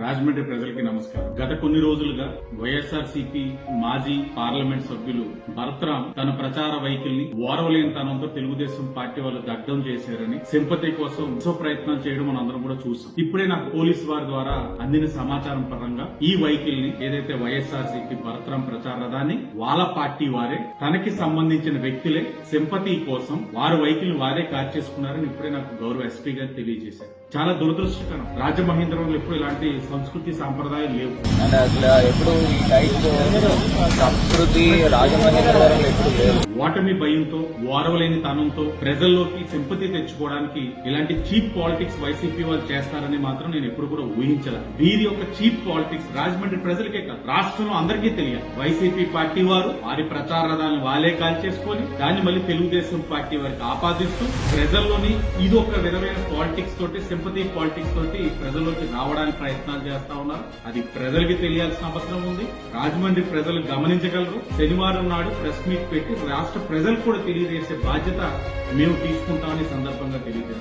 రాజమండ్రి ప్రజలకి నమస్కారం. గత కొన్ని రోజులుగా వైఎస్ఆర్సీపీ మాజీ పార్లమెంట్ సభ్యులు భరత్రాం తన ప్రచార వైఖరిని ఓర్వలేనితనంతో తెలుగుదేశం పార్టీ వాళ్ళు దగ్ధం చేశారని సింపతి కోసం ప్రయత్నం చేయడం మనం అందరం కూడా చూసాం. ఇప్పుడే నాకు పోలీసు వారి ద్వారా అందిన సమాచారం పరంగా ఈ వైఖరిని ఏదైతే వైఎస్ఆర్సీపీ భరత్రాం ప్రచార రథాన్ని వాళ్ళ పార్టీ వారే తనకి సంబంధించిన వ్యక్తులే సింపతి కోసం వారి వైఖరిని వారే కార్చేసుకున్నారని ఇప్పుడే నాకు గౌరవ ఎస్పీ గారు తెలియజేశారు. చాలా దురదృష్టకరం. రాజమహేంద్రవరంలో ఎప్పుడు ఇలాంటి సంస్కృతి సాంప్రదాయాలు లేవు. అసలు ఎప్పుడు ఈ టైప్ సంస్కృతి రాజమహేంద్రవరంలో ఎప్పుడు లేవు. ఓటమి భయంతో ఓరవలేని తనంతో ప్రజల్లోకి సింపతి తెచ్చుకోవడానికి ఇలాంటి చీప్ పాలిటిక్స్ వైసీపీ వాళ్ళు చేస్తారని మాత్రం నేను ఎప్పుడు కూడా ఊహించలేదు. వీరి యొక్క చీప్ పాలిటిక్స్ రాజమండ్రి ప్రజలకే కాదు, రాష్ట్రంలో అందరికీ తెలియాలి. వైసీపీ పార్టీ వారు వారి ప్రచార రథాలను వాళ్ళే కాల్చేసుకొని దాన్ని మళ్ళీ తెలుగుదేశం పార్టీ వారికి ఆపాదిస్తూ ప్రజల్లోని ఇది ఒక విధమైన పాలిటిక్స్ తోటి సింపతి పాలిటిక్స్ తోటి ప్రజల్లోకి రావడానికి ప్రయత్నాలు చేస్తా ఉన్నారు. అది ప్రజలకి తెలియాల్సిన అవసరం ఉంది. రాజమండ్రి ప్రజలు గమనించగలరు. శనివారం నాడు ప్రెస్ మీట్ పెట్టి రాష్ట్ర ప్రజలకు కూడా తెలియజేసే బాధ్యత మేము తీసుకుంటామని సందర్భంగా తెలియజేస్తాం.